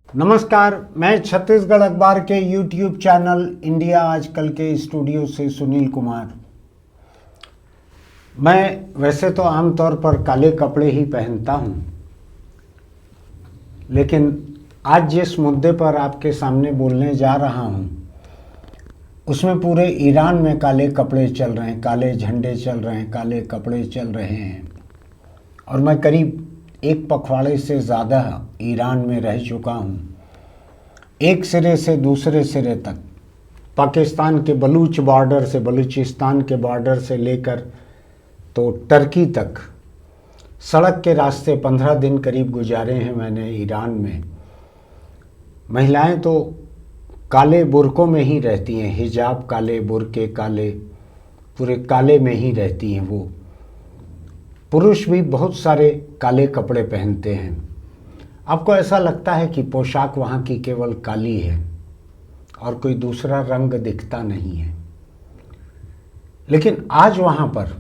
नमस्कार, मैं छत्तीसगढ़ अखबार के यूट्यूब चैनल इंडिया आजकल के स्टूडियो से सुनील कुमार। मैं वैसे तो आमतौर पर काले कपड़े ही पहनता हूं, लेकिन आज जिस मुद्दे पर आपके सामने बोलने जा रहा हूं उसमें पूरे ईरान में काले कपड़े चल रहे हैं, काले झंडे चल रहे हैं, काले कपड़े चल रहे हैं। और मैं करीब एक पखवाड़े से ज़्यादा ईरान में रह चुका हूँ। एक सिरे से दूसरे सिरे तक, पाकिस्तान के बलूच बॉर्डर से, बलूचिस्तान के बॉर्डर से लेकर तो टर्की तक सड़क के रास्ते 15 दिन करीब गुजारे हैं मैंने ईरान में। महिलाएं तो काले बुरकों में ही रहती हैं, हिजाब काले, बुरके काले, पूरे काले में ही रहती हैं वो। पुरुष भी बहुत सारे काले कपड़े पहनते हैं। आपको ऐसा लगता है कि पोशाक वहाँ की केवल काली है और कोई दूसरा रंग दिखता नहीं है, लेकिन आज वहाँ पर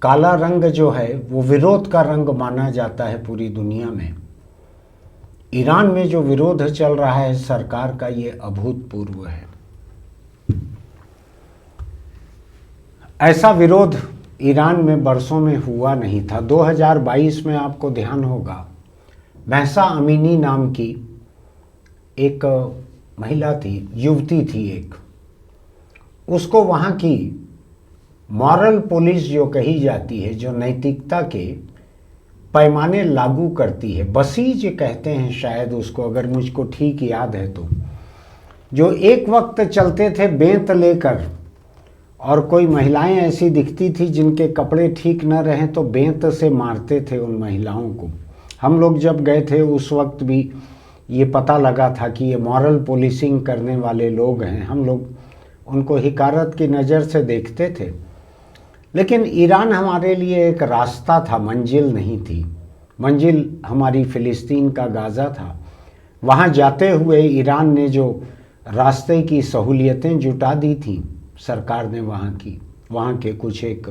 काला रंग जो है वो विरोध का रंग माना जाता है पूरी दुनिया में। ईरान में जो विरोध चल रहा है सरकार का, ये अभूतपूर्व है। ऐसा विरोध ईरान में बरसों में हुआ नहीं था। 2022 में आपको ध्यान होगा, महसा अमीनी नाम की एक महिला थी, युवती थी एक, उसको वहाँ की मॉरल पुलिस जो कही जाती है, जो नैतिकता के पैमाने लागू करती है, बसीज कहते हैं शायद उसको, अगर मुझको ठीक याद है तो, जो एक वक्त चलते थे बेंत लेकर, और कोई महिलाएं ऐसी दिखती थी जिनके कपड़े ठीक न रहें तो बेंत से मारते थे उन महिलाओं को। हम लोग जब गए थे उस वक्त भी ये पता लगा था कि ये मॉरल पुलिसिंग करने वाले लोग हैं। हम लोग उनको हिकारत की नज़र से देखते थे, लेकिन ईरान हमारे लिए एक रास्ता था, मंजिल नहीं थी। मंजिल हमारी फ़िलिस्तीन का गाज़ा था। वहाँ जाते हुए ईरान ने जो रास्ते की सहूलियतें जुटा दी थी सरकार ने, वहाँ के कुछ एक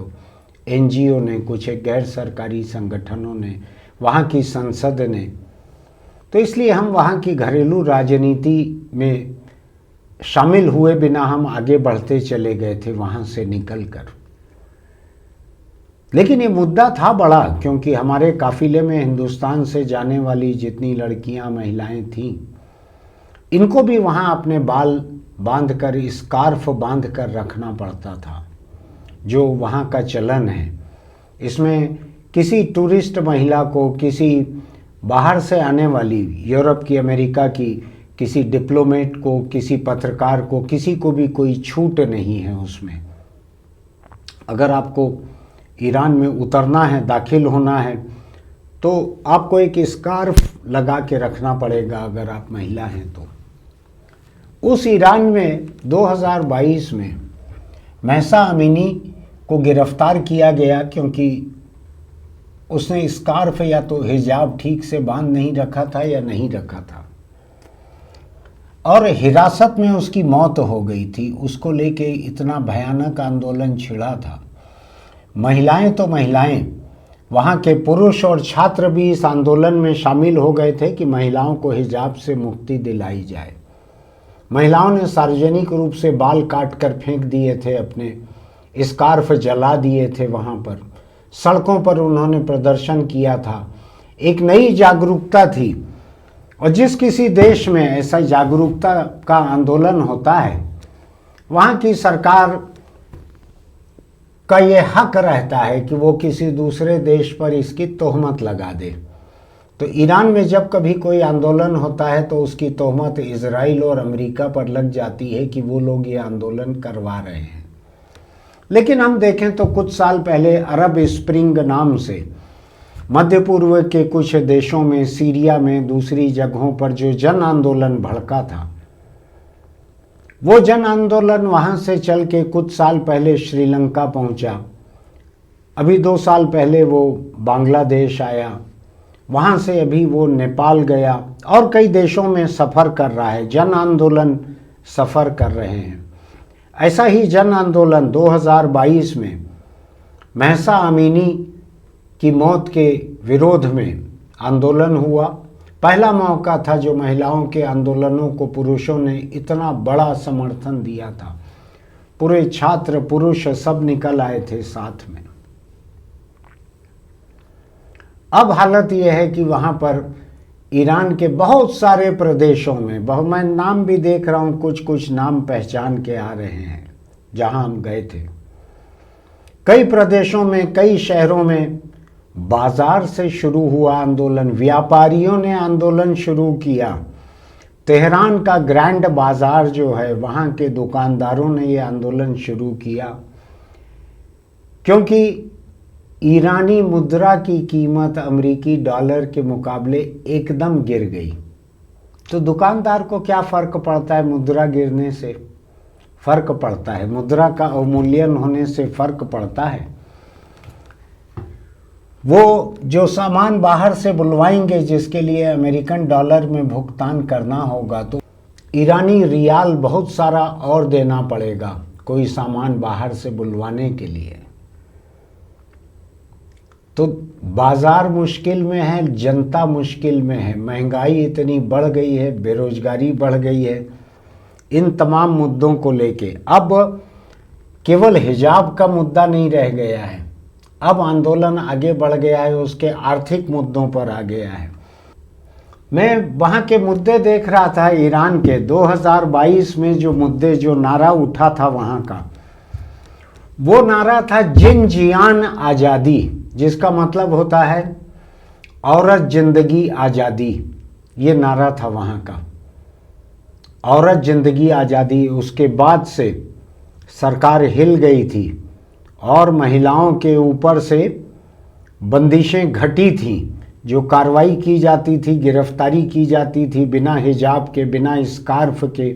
NGO ने, कुछ एक गैर सरकारी संगठनों ने, वहाँ की संसद ने, तो इसलिए हम वहाँ की घरेलू राजनीति में शामिल हुए बिना हम आगे बढ़ते चले गए थे वहाँ से निकलकर। लेकिन ये मुद्दा था बड़ा, क्योंकि हमारे काफिले में हिंदुस्तान से जाने वाली जितनी लड़कियां, महिलाएं थीं, इनको भी वहाँ अपने बाल बांधकर, स्कार्फ बांधकर रखना पड़ता था, जो वहाँ का चलन है। इसमें किसी टूरिस्ट महिला को, किसी बाहर से आने वाली, यूरोप की, अमेरिका की किसी डिप्लोमेट को, किसी पत्रकार को, किसी को भी कोई छूट नहीं है उसमें। अगर आपको ईरान में उतरना है, दाखिल होना है, तो आपको एक स्कार्फ लगा के रखना पड़ेगा अगर आप महिला हैं तो। उस ईरान में 2022 में महसा अमीनी को गिरफ्तार किया गया क्योंकि उसने स्कार्फ या तो हिजाब ठीक से बांध नहीं रखा था या नहीं रखा था, और हिरासत में उसकी मौत हो गई थी। उसको लेके इतना भयानक आंदोलन छिड़ा था। महिलाएं तो महिलाएं, वहाँ के पुरुष और छात्र भी इस आंदोलन में शामिल हो गए थे कि महिलाओं को हिजाब से मुक्ति दिलाई जाए। महिलाओं ने सार्वजनिक रूप से बाल काट कर फेंक दिए थे, अपने स्कार्फ जला दिए थे। वहाँ पर सड़कों पर उन्होंने प्रदर्शन किया था। एक नई जागरूकता थी, और जिस किसी देश में ऐसा जागरूकता का आंदोलन होता है, वहाँ की सरकार का ये हक रहता है कि वो किसी दूसरे देश पर इसकी तोहमत लगा दे। तो ईरान में जब कभी कोई आंदोलन होता है तो उसकी तोहमत इजराइल और अमेरिका पर लग जाती है कि वो लोग ये आंदोलन करवा रहे हैं। लेकिन हम देखें तो कुछ साल पहले अरब स्प्रिंग नाम से मध्य पूर्व के कुछ देशों में, सीरिया में, दूसरी जगहों पर जो जन आंदोलन भड़का था, वो जन आंदोलन वहाँ से चल के कुछ साल पहले श्रीलंका पहुँचा। अभी 2 साल पहले वो बांग्लादेश आया, वहाँ से अभी वो नेपाल गया, और कई देशों में सफ़र कर रहा है। जन आंदोलन सफ़र कर रहे हैं। ऐसा ही जन आंदोलन 2022 में महसा अमीनी की मौत के विरोध में आंदोलन हुआ। पहला मौका था जो महिलाओं के आंदोलनों को पुरुषों ने इतना बड़ा समर्थन दिया था। पूरे छात्र पुरुष सब निकल आए थे साथ में। अब हालत यह है कि वहां पर ईरान के बहुत सारे प्रदेशों में, मैं नाम भी देख रहा हूं, कुछ कुछ नाम पहचान के आ रहे हैं जहां हम गए थे। कई प्रदेशों में, कई शहरों में बाजार से शुरू हुआ आंदोलन, व्यापारियों ने आंदोलन शुरू किया। तेहरान का ग्रैंड बाजार जो है, वहां के दुकानदारों ने ये आंदोलन शुरू किया क्योंकि ईरानी मुद्रा की कीमत अमेरिकी डॉलर के मुकाबले एकदम गिर गई। तो दुकानदार को क्या फर्क पड़ता है? मुद्रा गिरने से फर्क पड़ता है, मुद्रा का अवमूल्यन होने से फर्क पड़ता है। वो जो सामान बाहर से बुलवाएंगे जिसके लिए अमेरिकन डॉलर में भुगतान करना होगा, तो ईरानी रियाल बहुत सारा और देना पड़ेगा कोई सामान बाहर से बुलवाने के लिए। तो बाजार मुश्किल में है, जनता मुश्किल में है, महंगाई इतनी बढ़ गई है, बेरोजगारी बढ़ गई है। इन तमाम मुद्दों को लेके अब केवल हिजाब का मुद्दा नहीं रह गया है, अब आंदोलन आगे बढ़ गया है, उसके आर्थिक मुद्दों पर आ गया है। मैं वहाँ के मुद्दे देख रहा था ईरान के 2022 में, जो मुद्दे, जो नारा उठा था वहाँ का, वो नारा था जिन-जियान आज़ादी, जिसका मतलब होता है औरत जिंदगी आज़ादी। ये नारा था वहाँ का, औरत जिंदगी आज़ादी। उसके बाद से सरकार हिल गई थी और महिलाओं के ऊपर से बंदिशें घटी थीं, जो कार्रवाई की जाती थी, गिरफ्तारी की जाती थी बिना हिजाब के, बिना स्कार्फ के,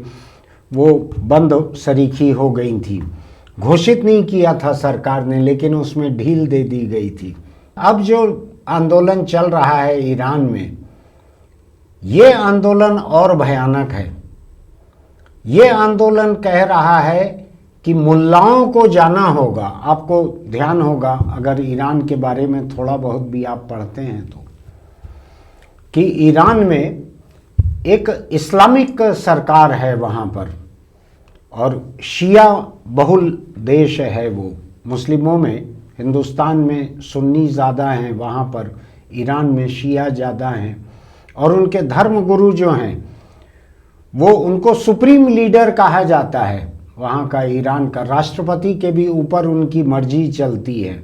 वो बंद सरीखी हो गई थी। घोषित नहीं किया था सरकार ने, लेकिन उसमें ढील दे दी गई थी। अब जो आंदोलन चल रहा है ईरान में, ये आंदोलन और भयानक है। ये आंदोलन कह रहा है कि मुल्लाओं को जाना होगा। आपको ध्यान होगा अगर ईरान के बारे में थोड़ा बहुत भी आप पढ़ते हैं तो, कि ईरान में एक इस्लामिक सरकार है वहाँ पर, और शिया बहुल देश है वो। मुस्लिमों में, हिंदुस्तान में सुन्नी ज़्यादा हैं, वहाँ पर ईरान में शिया ज़्यादा हैं। और उनके धर्म गुरु जो हैं, वो, उनको सुप्रीम लीडर कहा जाता है वहाँ का, ईरान का। राष्ट्रपति के भी ऊपर उनकी मर्जी चलती है,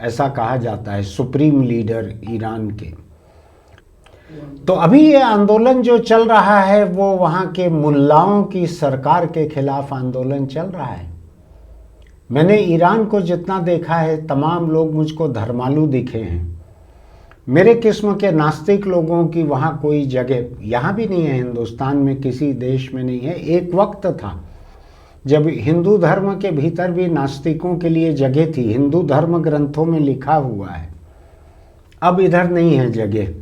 ऐसा कहा जाता है, सुप्रीम लीडर ईरान के। तो अभी ये आंदोलन जो चल रहा है, वो वहाँ के मुल्लाओं की सरकार के खिलाफ आंदोलन चल रहा है। मैंने ईरान को जितना देखा है, तमाम लोग मुझको धर्मालू दिखे हैं। मेरे किस्म के नास्तिक लोगों की वहाँ कोई जगह, यहाँ भी नहीं है, हिंदुस्तान में किसी देश में नहीं है। एक वक्त था जब हिंदू धर्म के भीतर भी नास्तिकों के लिए जगह थी, हिंदू धर्म ग्रंथों में लिखा हुआ है। अब इधर नहीं है जगह।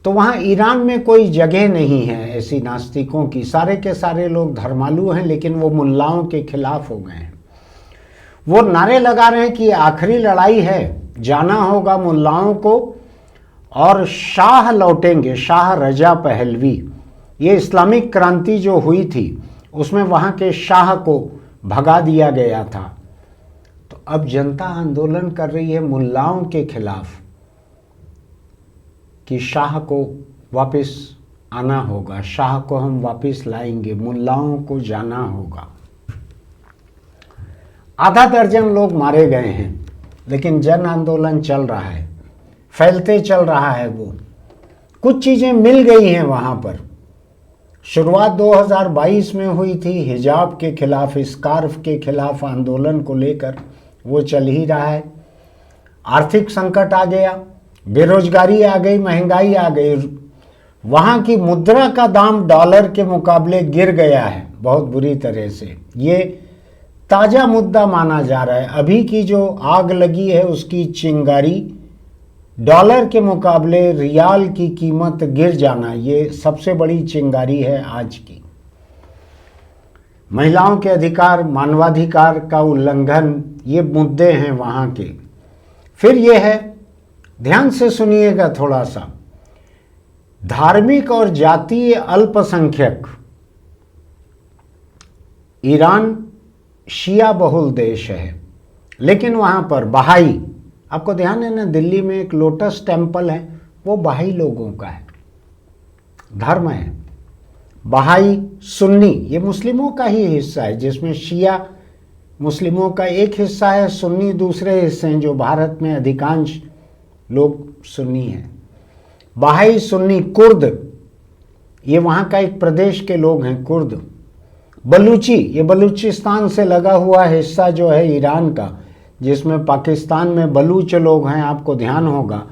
तो वहाँ ईरान में कोई जगह नहीं है ऐसी नास्तिकों की। सारे के सारे लोग धर्मालू हैं, लेकिन वो मुल्लाओं के खिलाफ हो गए हैं। वो नारे लगा रहे हैं कि आखिरी लड़ाई है, जाना होगा मुल्लाओं को, और शाह लौटेंगे, शाह रजा पहलवी। ये इस्लामिक क्रांति जो हुई थी, उसमें वहाँ के शाह को भगा दिया गया था। तो अब जनता आंदोलन कर रही है मुल्लाओं के खिलाफ कि शाह को वापस आना होगा, शाह को हम वापस लाएंगे, मुल्लाओं को जाना होगा। आधा दर्जन लोग मारे गए हैं, लेकिन जन आंदोलन चल रहा है, फैलते चल रहा है। वो कुछ चीज़ें मिल गई हैं वहाँ पर। शुरुआत 2022 में हुई थी हिजाब के खिलाफ, स्कार्फ के खिलाफ आंदोलन को लेकर, वो चल ही रहा है। आर्थिक संकट आ गया, बेरोजगारी आ गई, महंगाई आ गई, वहाँ की मुद्रा का दाम डॉलर के मुकाबले गिर गया है बहुत बुरी तरह से। ये ताज़ा मुद्दा माना जा रहा है। अभी की जो आग लगी है उसकी चिंगारी, डॉलर के मुकाबले रियाल की कीमत गिर जाना, ये सबसे बड़ी चिंगारी है आज की। महिलाओं के अधिकार, मानवाधिकार का उल्लंघन, ये मुद्दे हैं वहाँ के। फिर ये है, ध्यान से सुनिएगा थोड़ा सा, धार्मिक और जातीय अल्पसंख्यक ईरान शिया बहुल देश है, लेकिन वहाँ पर बहाई, आपको ध्यान है ना, दिल्ली में एक लोटस टेम्पल है, वो बहाई लोगों का है, धर्म है। बहाई सुन्नी ये मुस्लिमों का ही हिस्सा है, जिसमें शिया मुस्लिमों का एक हिस्सा है, सुन्नी दूसरे हिस्से हैं, जो भारत में अधिकांश लोग सुन्नी हैं। बहाई सुन्नी कुर्द ये वहाँ का एक प्रदेश के लोग हैं, कुर्द। बलूची ये बलूचिस्तान से लगा हुआ हिस्सा जो है ईरान का, जिसमें पाकिस्तान में बलूच लोग हैं। आपको ध्यान होगा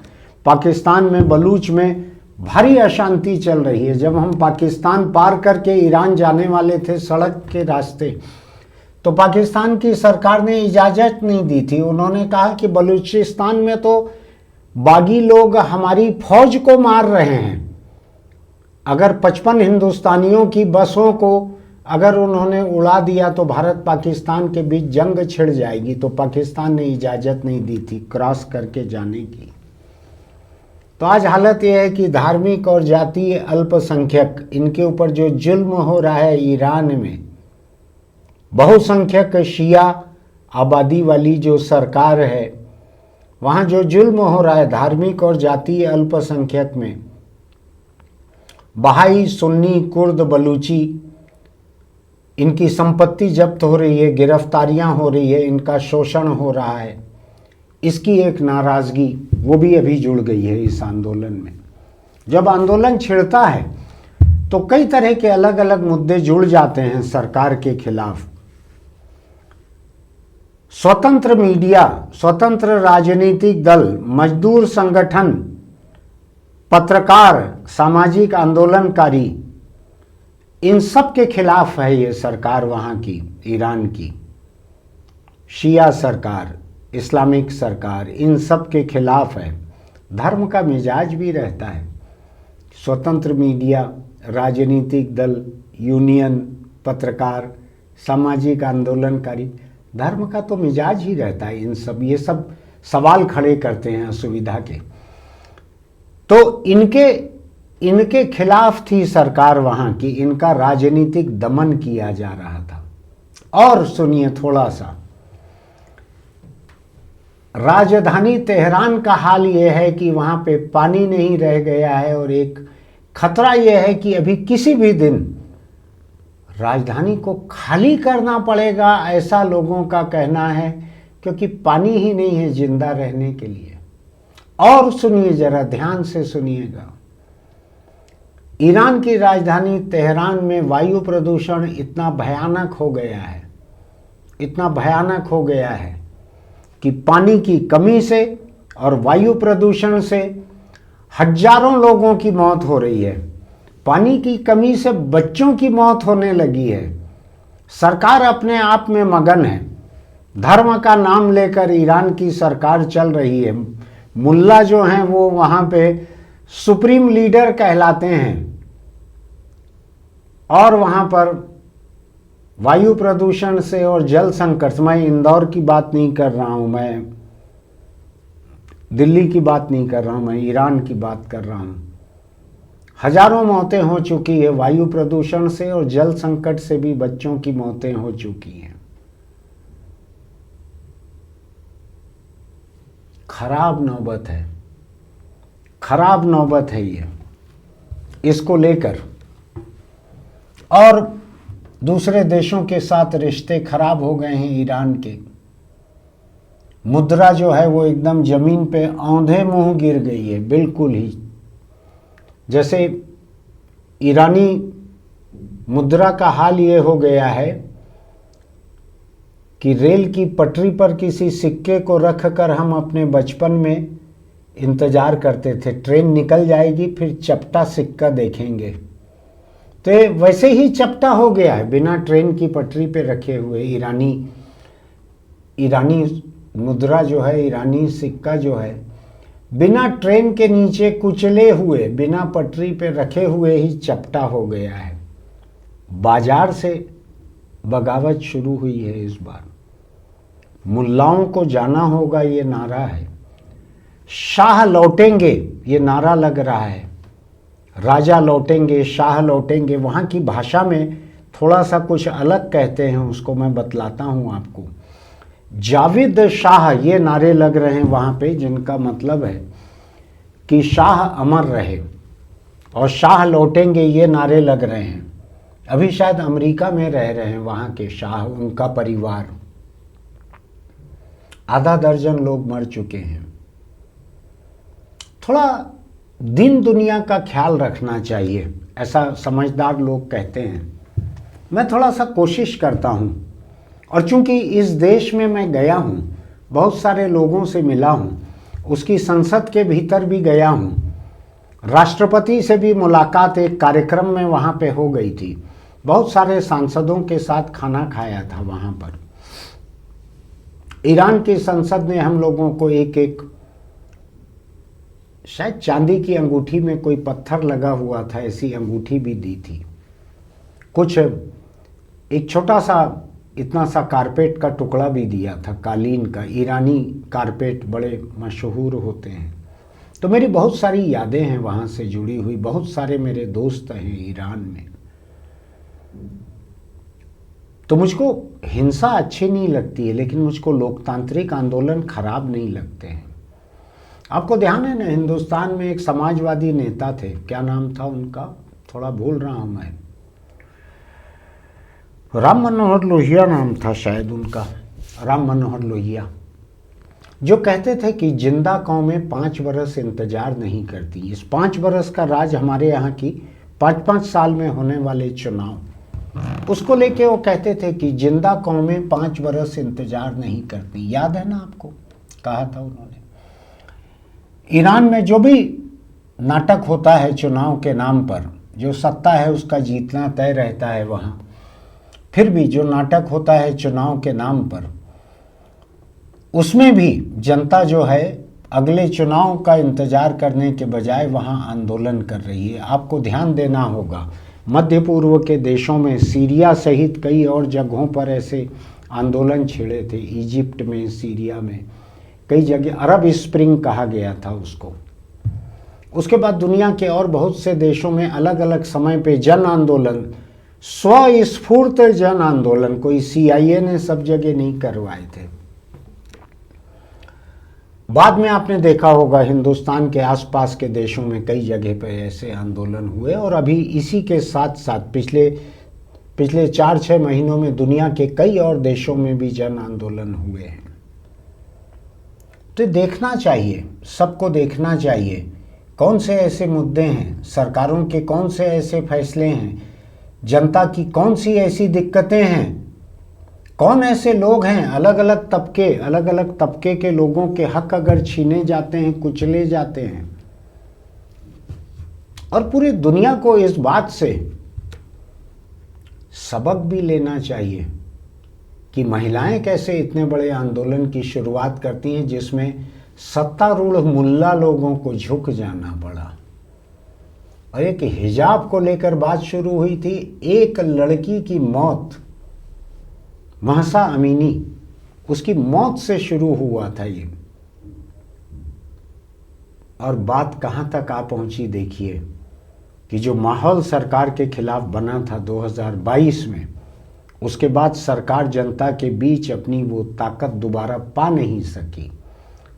पाकिस्तान में बलूच में भारी अशांति चल रही है। जब हम पाकिस्तान पार करके ईरान जाने वाले थे सड़क के रास्ते, तो पाकिस्तान की सरकार ने इजाज़त नहीं दी थी। उन्होंने कहा कि बलूचिस्तान में तो बागी लोग हमारी फौज को मार रहे हैं, अगर 55 हिंदुस्तानियों की बसों को अगर उन्होंने उड़ा दिया तो भारत पाकिस्तान के बीच जंग छिड़ जाएगी। तो पाकिस्तान ने इजाज़त नहीं दी थी क्रॉस करके जाने की। तो आज हालत यह है कि धार्मिक और जातीय अल्पसंख्यक, इनके ऊपर जो जुल्म हो रहा है ईरान में, बहुसंख्यक शिया आबादी वाली जो सरकार है, वहाँ जो जुल्म हो रहा है धार्मिक और जातीय अल्पसंख्यक में, बहाई सुन्नी कुर्द बलूची, इनकी संपत्ति जब्त हो रही है, गिरफ्तारियां हो रही है, इनका शोषण हो रहा है, इसकी एक नाराज़गी वो भी अभी जुड़ गई है इस आंदोलन में। जब आंदोलन छिड़ता है तो कई तरह के अलग अलग मुद्दे जुड़ जाते हैं सरकार के खिलाफ। स्वतंत्र मीडिया, स्वतंत्र राजनीतिक दल, मजदूर संगठन, पत्रकार, सामाजिक आंदोलनकारी, इन सब के खिलाफ है ये सरकार वहाँ की, ईरान की शिया सरकार, इस्लामिक सरकार, इन सब के खिलाफ है। धर्म का मिजाज भी रहता है। स्वतंत्र मीडिया, राजनीतिक दल, यूनियन, पत्रकार, सामाजिक आंदोलनकारी, धर्म का तो मिजाज ही रहता है। इन सब ये सब सवाल खड़े करते हैं असुविधा के। तो इनके खिलाफ थी सरकार वहाँ की, इनका राजनीतिक दमन किया जा रहा था। और सुनिए थोड़ा सा, राजधानी तेहरान का हाल यह है कि वहाँ पे पानी नहीं रह गया है, और एक खतरा यह है कि अभी किसी भी दिन राजधानी को खाली करना पड़ेगा, ऐसा लोगों का कहना है, क्योंकि पानी ही नहीं है जिंदा रहने के लिए। और सुनिए जरा ध्यान से सुनिएगा, ईरान की राजधानी तेहरान में वायु प्रदूषण इतना भयानक हो गया है, इतना भयानक हो गया है कि पानी की कमी से और वायु प्रदूषण से हजारों लोगों की मौत हो रही है। पानी की कमी से बच्चों की मौत होने लगी है। सरकार अपने आप में मगन है। धर्म का नाम लेकर ईरान की सरकार चल रही है। मुल्ला जो हैं वो वहाँ पे सुप्रीम लीडर कहलाते हैं, और वहाँ पर वायु प्रदूषण से और जल संकट, मैं इंदौर की बात नहीं कर रहा हूँ, मैं दिल्ली की बात नहीं कर रहा हूँ, मैं ईरान की बात कर रहा हूँ। हजारों मौतें हो चुकी है वायु प्रदूषण से, और जल संकट से भी बच्चों की मौतें हो चुकी हैं। खराब नौबत है, खराब नौबत है ये, इसको लेकर। और दूसरे देशों के साथ रिश्ते खराब हो गए हैं ईरान के। मुद्रा जो है वो एकदम जमीन पे औंधे मुंह गिर गई है, बिल्कुल ही। जैसे ईरानी मुद्रा का हाल ये हो गया है कि रेल की पटरी पर किसी सिक्के को रखकर हम अपने बचपन में इंतजार करते थे, ट्रेन निकल जाएगी फिर चपटा सिक्का देखेंगे। तो वैसे ही चपटा हो गया है, बिना ट्रेन की पटरी पे रखे हुए ईरानी मुद्रा जो है, ईरानी सिक्का जो है, बिना ट्रेन के नीचे कुचले हुए, बिना पटरी पे रखे हुए ही चपटा हो गया है। बाजार से बगावत शुरू हुई है इस बार। मुल्लाओं को जाना होगा, ये नारा है। शाह लौटेंगे, ये नारा लग रहा है। राजा लौटेंगे, शाह लौटेंगे, वहाँ की भाषा में थोड़ा सा कुछ अलग कहते हैं, उसको मैं बतलाता हूँ आपको। जावेद शाह ये नारे लग रहे हैं वहाँ पे, जिनका मतलब है कि शाह अमर रहे, और शाह लौटेंगे ये नारे लग रहे हैं। अभी शायद अमेरिका में रह रहे हैं वहाँ के शाह, उनका परिवार। आधा दर्जन लोग मर चुके हैं। थोड़ा दिन दुनिया का ख्याल रखना चाहिए, ऐसा समझदार लोग कहते हैं। मैं थोड़ा सा कोशिश करता हूँ, और चूंकि इस देश में मैं गया हूँ, बहुत सारे लोगों से मिला हूँ, उसकी संसद के भीतर भी गया हूँ, राष्ट्रपति से भी मुलाकात एक कार्यक्रम में वहाँ पे हो गई थी, बहुत सारे सांसदों के साथ खाना खाया था वहाँ पर। ईरान की संसद ने हम लोगों को एक एक, शायद चांदी की अंगूठी में कोई पत्थर लगा हुआ था, ऐसी अंगूठी भी दी थी। कुछ एक छोटा सा इतना सा कारपेट का टुकड़ा भी दिया था, कालीन का। ईरानी कारपेट बड़े मशहूर होते हैं। तो मेरी बहुत सारी यादें हैं वहाँ से जुड़ी हुई, बहुत सारे मेरे दोस्त हैं ईरान में। तो मुझको हिंसा अच्छी नहीं लगती है, लेकिन मुझको लोकतांत्रिक आंदोलन खराब नहीं लगते हैं। आपको ध्यान है ना, हिंदुस्तान में एक समाजवादी नेता थे, क्या नाम था उनका, थोड़ा भूल रहा हूँ मैं, राम मनोहर लोहिया नाम था शायद उनका, राम मनोहर लोहिया, जो कहते थे कि जिंदा कौमें 5 बरस इंतजार नहीं करती। इस 5 बरस का राज हमारे यहाँ की 5-5 साल में होने वाले चुनाव, उसको लेके वो कहते थे कि जिंदा कौमें 5 बरस इंतजार नहीं करती। याद है ना आपको, कहा था उन्होंने। ईरान में जो भी नाटक होता है चुनाव के नाम पर, जो सत्ता है उसका जीतना तय रहता है वहाँ, फिर भी जो नाटक होता है चुनाव के नाम पर, उसमें भी जनता जो है अगले चुनाव का इंतजार करने के बजाय वहाँ आंदोलन कर रही है। आपको ध्यान देना होगा, मध्य पूर्व के देशों में, सीरिया सहित कई और जगहों पर ऐसे आंदोलन छिड़े थे। इजिप्ट में, सीरिया में, कई जगह अरब स्प्रिंग कहा गया था उसको। उसके बाद दुनिया के और बहुत से देशों में अलग अलग समय पे जन आंदोलन, स्वस्फूर्त जन आंदोलन, कोई CIA ने सब जगह नहीं करवाए थे। बाद में आपने देखा होगा हिंदुस्तान के आसपास के देशों में कई जगह पर ऐसे आंदोलन हुए, और अभी इसी के साथ साथ पिछले 4-6 महीनों में दुनिया के कई और देशों में भी जन आंदोलन हुए हैं। तो देखना चाहिए, सबको देखना चाहिए कौन से ऐसे मुद्दे हैं, सरकारों के कौन से ऐसे फैसले हैं, जनता की कौन सी ऐसी दिक्कतें हैं, कौन ऐसे लोग हैं, अलग अलग तबके के लोगों के हक अगर छीने जाते हैं, कुचले जाते हैं। और पूरी दुनिया को इस बात से सबक भी लेना चाहिए कि महिलाएं कैसे इतने बड़े आंदोलन की शुरुआत करती हैं, जिसमें सत्तारूढ़ मुल्ला लोगों को झुक जाना पड़ा। और एक हिजाब को लेकर बात शुरू हुई थी, एक लड़की की मौत, महसा अमीनी, उसकी मौत से शुरू हुआ था ये, और बात कहां तक आ पहुंची देखिए, कि जो माहौल सरकार के खिलाफ बना था 2022 में, उसके बाद सरकार जनता के बीच अपनी वो ताकत दोबारा पा नहीं सकी,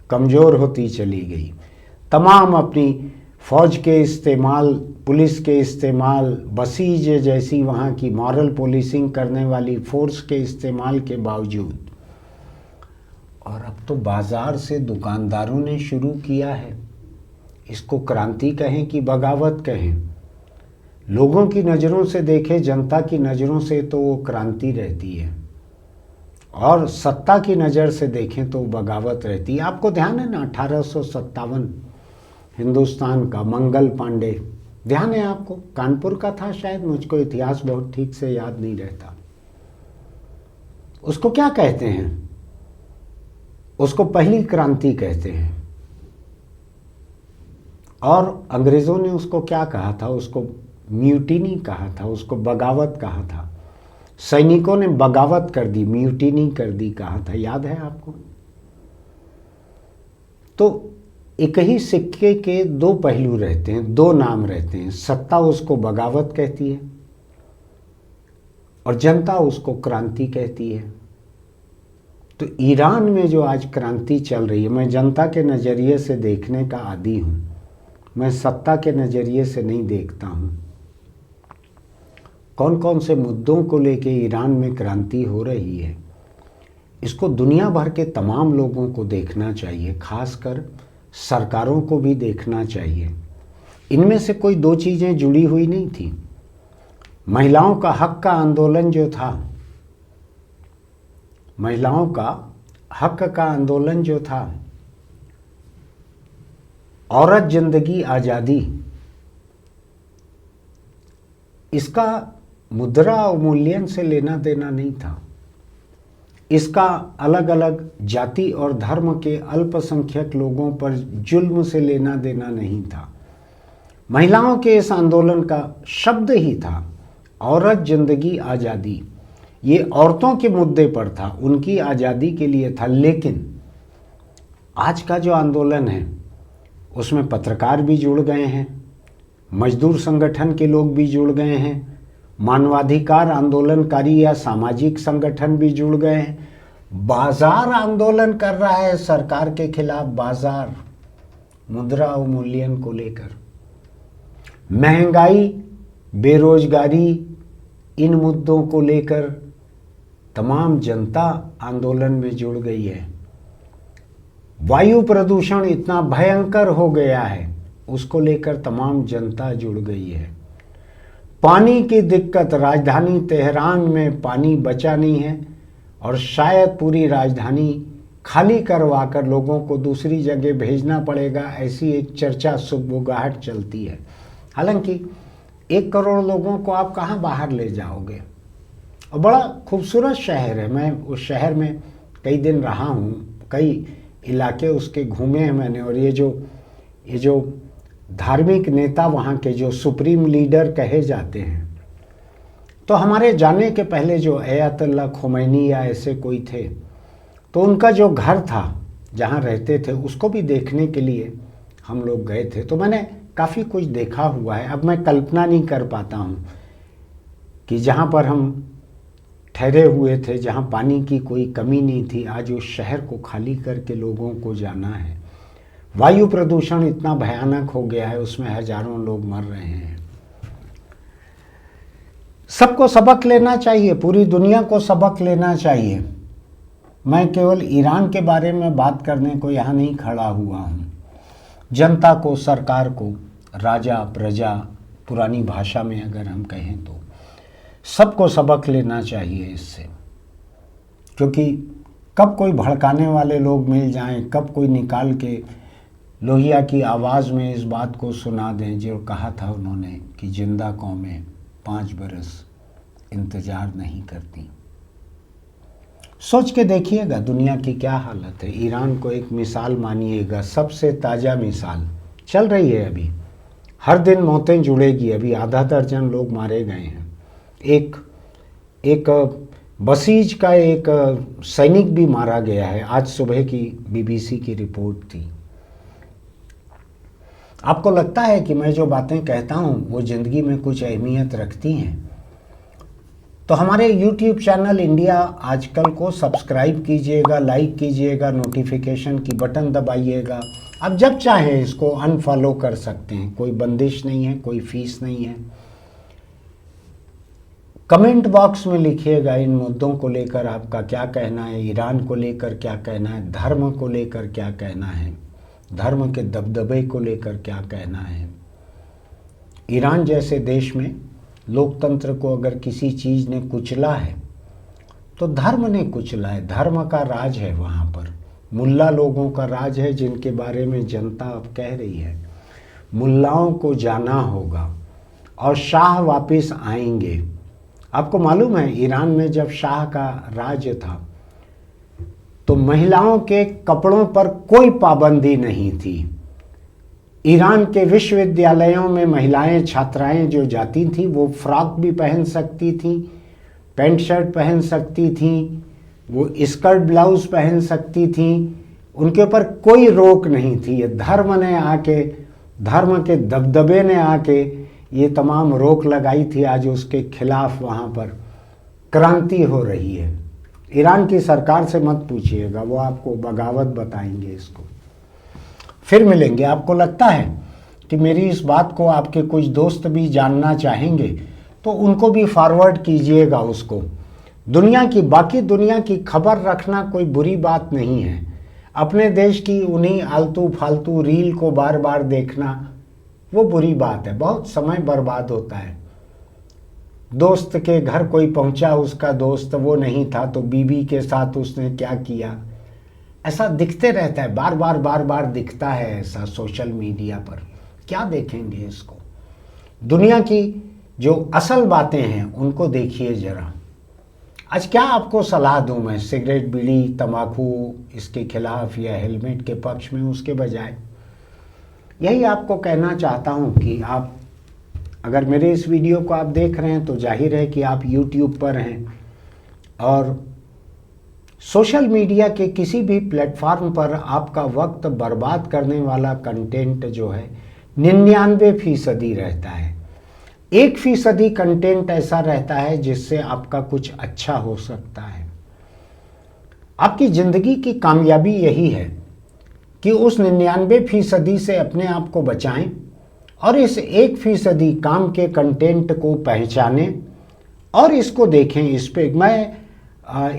कमज़ोर होती चली गई। तमाम अपनी फौज के इस्तेमाल, पुलिस के इस्तेमाल, बसीज जैसी वहाँ की मॉरल पुलिसिंग करने वाली फोर्स के इस्तेमाल के बावजूद, और अब तो बाज़ार से दुकानदारों ने शुरू किया है, इसको क्रांति कहें कि बगावत कहें, लोगों की नज़रों से देखें, जनता की नज़रों से तो वो क्रांति रहती है, और सत्ता की नज़र से देखें तो बगावत रहती है। आपको ध्यान है ना 1857 हिंदुस्तान का मंगल पांडे, ध्यान है आपको, कानपुर का था शायद, मुझको इतिहास बहुत ठीक से याद नहीं रहता। उसको क्या कहते हैं, उसको पहली क्रांति कहते हैं। और अंग्रेज़ों ने उसको क्या कहा था, उसको म्यूटिनी कहा था, उसको बगावत कहा था। सैनिकों ने बगावत कर दी, म्यूटिनी कर दी कहा था, याद है आपको। तो एक ही सिक्के के दो पहलू रहते हैं, दो नाम रहते हैं। सत्ता उसको बगावत कहती है और जनता उसको क्रांति कहती है। तो ईरान में जो आज क्रांति चल रही है, मैं जनता के नज़रिए से देखने का आदी हूँ, मैं सत्ता के नज़रिए से नहीं देखता हूँ। कौन कौन से मुद्दों को लेके ईरान में क्रांति हो रही है, इसको दुनिया भर के तमाम लोगों को देखना चाहिए, खासकर सरकारों को भी देखना चाहिए। इनमें से कोई दो चीज़ें जुड़ी हुई नहीं थी। महिलाओं का हक का आंदोलन जो था, महिलाओं का हक का आंदोलन जो था, औरत जिंदगी आज़ादी, इसका मुद्रा अवमूल्यन से लेना देना नहीं था। इसका अलग अलग जाति और धर्म के अल्पसंख्यक लोगों पर जुल्म से लेना देना नहीं था। महिलाओं के इस आंदोलन का शब्द ही था औरत जिंदगी आज़ादी। ये औरतों के मुद्दे पर था, उनकी आज़ादी के लिए था। लेकिन आज का जो आंदोलन है उसमें पत्रकार भी जुड़ गए हैं, मजदूर संगठन के लोग भी जुड़ गए हैं, मानवाधिकार आंदोलनकारी या सामाजिक संगठन भी जुड़ गए हैं। बाजार आंदोलन कर रहा है सरकार के खिलाफ, बाजार मुद्रा अवमूल्यन को लेकर। महंगाई, बेरोजगारी, इन मुद्दों को लेकर तमाम जनता आंदोलन में जुड़ गई है। वायु प्रदूषण इतना भयंकर हो गया है, उसको लेकर तमाम जनता जुड़ गई है। पानी की दिक्कत, राजधानी तेहरान में पानी बचा नहीं है और शायद पूरी राजधानी खाली करवाकर लोगों को दूसरी जगह भेजना पड़ेगा, ऐसी एक चर्चा सुगबुगाहट चलती है। हालांकि 1 करोड़ लोगों को आप कहाँ बाहर ले जाओगे। और बड़ा खूबसूरत शहर है, मैं उस शहर में कई दिन रहा हूँ, कई इलाके उसके घूमे हैं मैंने। और ये जो धार्मिक नेता वहाँ के जो सुप्रीम लीडर कहे जाते हैं, तो हमारे जाने के पहले जो अयातुल्ला खोमैनी या ऐसे कोई थे, तो उनका जो घर था जहाँ रहते थे उसको भी देखने के लिए हम लोग गए थे। तो मैंने काफ़ी कुछ देखा हुआ है। अब मैं कल्पना नहीं कर पाता हूँ कि जहाँ पर हम ठहरे हुए थे, जहाँ पानी की कोई कमी नहीं थी, आज उस शहर को खाली करके लोगों को जाना है। वायु प्रदूषण इतना भयानक हो गया है, उसमें हजारों लोग मर रहे हैं। सबको सबक लेना चाहिए, पूरी दुनिया को सबक लेना चाहिए। मैं केवल ईरान के बारे में बात करने को यहाँ नहीं खड़ा हुआ हूँ। जनता को, सरकार को, राजा प्रजा, पुरानी भाषा में अगर हम कहें तो सबको सबक लेना चाहिए इससे। क्योंकि कब कोई भड़काने वाले लोग मिल जाएं, कब कोई निकाल के लोहिया की आवाज़ में इस बात को सुना दें जो कहा था उन्होंने कि जिंदा कौमें 5 बरस इंतज़ार नहीं करती। सोच के देखिएगा दुनिया की क्या हालत है। ईरान को एक मिसाल मानिएगा, सबसे ताज़ा मिसाल चल रही है अभी। हर दिन मौतें जुड़ेगी। अभी आधा दर्जन लोग मारे गए हैं। एक बसीज का एक सैनिक भी मारा गया है। आज सुबह की बीबीसी की रिपोर्ट थी। आपको लगता है कि मैं जो बातें कहता हूँ वो ज़िंदगी में कुछ अहमियत रखती हैं? तो हमारे YouTube चैनल इंडिया आजकल को सब्सक्राइब कीजिएगा, लाइक कीजिएगा, नोटिफिकेशन की बटन दबाइएगा। आप जब चाहें इसको अनफॉलो कर सकते हैं, कोई बंदिश नहीं है, कोई फीस नहीं है। कमेंट बॉक्स में लिखिएगा इन मुद्दों को लेकर आपका क्या कहना है, ईरान को लेकर क्या कहना है, धर्म को लेकर क्या कहना है, धर्म के दबदबे को लेकर क्या कहना है। ईरान जैसे देश में लोकतंत्र को अगर किसी चीज़ ने कुचला है तो धर्म ने कुचला है। धर्म का राज है वहाँ पर, मुल्ला लोगों का राज है जिनके बारे में जनता अब कह रही है। मुल्लाओं को जाना होगा और शाह वापस आएंगे। आपको मालूम है ईरान में जब शाह का राज था तो महिलाओं के कपड़ों पर कोई पाबंदी नहीं थी। ईरान के विश्वविद्यालयों में महिलाएं, छात्राएं जो जाती थीं वो फ्रॉक भी पहन सकती थीं, पैंट शर्ट पहन सकती थीं, वो स्कर्ट ब्लाउज पहन सकती थीं, उनके ऊपर कोई रोक नहीं थी। ये धर्म के दबदबे ने आके ये तमाम रोक लगाई थी। आज उसके खिलाफ वहाँ पर क्रांति हो रही है। ईरान की सरकार से मत पूछिएगा, वो आपको बगावत बताएंगे इसको। फिर मिलेंगे। आपको लगता है कि मेरी इस बात को आपके कुछ दोस्त भी जानना चाहेंगे तो उनको भी फॉरवर्ड कीजिएगा उसको। बाकी दुनिया की खबर रखना कोई बुरी बात नहीं है। अपने देश की उन्हीं आलतू फालतू रील को बार बार देखना वो बुरी बात है, बहुत समय बर्बाद होता है। दोस्त के घर कोई पहुंचा, उसका दोस्त वो नहीं था तो बीवी के साथ उसने क्या किया, ऐसा दिखते रहता है, बार बार दिखता है ऐसा सोशल मीडिया पर। क्या देखेंगे इसको? दुनिया की जो असल बातें हैं उनको देखिए जरा। आज क्या आपको सलाह दूं मैं, सिगरेट, बीड़ी, तंबाकू इसके खिलाफ या हेलमेट के पक्ष में, उसके बजाय यही आपको कहना चाहता हूं कि आप अगर मेरे इस वीडियो को आप देख रहे हैं तो जाहिर है कि आप YouTube पर हैं और सोशल मीडिया के किसी भी प्लेटफॉर्म पर आपका वक्त बर्बाद करने वाला कंटेंट जो है 99% रहता है। 1% कंटेंट ऐसा रहता है जिससे आपका कुछ अच्छा हो सकता है। आपकी जिंदगी की कामयाबी यही है कि उस 99% से अपने आप को बचाएं और इस 1% काम के कंटेंट को पहचानें और इसको देखें। इस पे मैं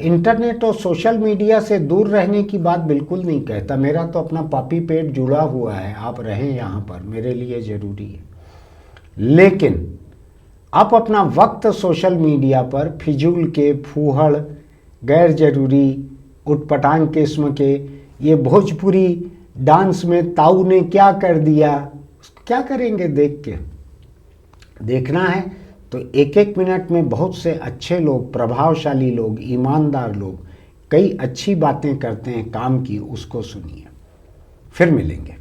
इंटरनेट और सोशल मीडिया से दूर रहने की बात बिल्कुल नहीं कहता। मेरा तो अपना पापी पेट जुड़ा हुआ है, आप रहें यहाँ पर मेरे लिए ज़रूरी है। लेकिन आप अपना वक्त सोशल मीडिया पर फिजूल के, फूहड़, गैर जरूरी, उटपटांग किस्म के, ये भोजपुरी डांस में ताऊ ने क्या कर दिया, क्या करेंगे देख के? देखना है तो एक एक मिनट में बहुत से अच्छे लोग, प्रभावशाली लोग, ईमानदार लोग कई अच्छी बातें करते हैं काम की, उसको सुनिए। फिर मिलेंगे।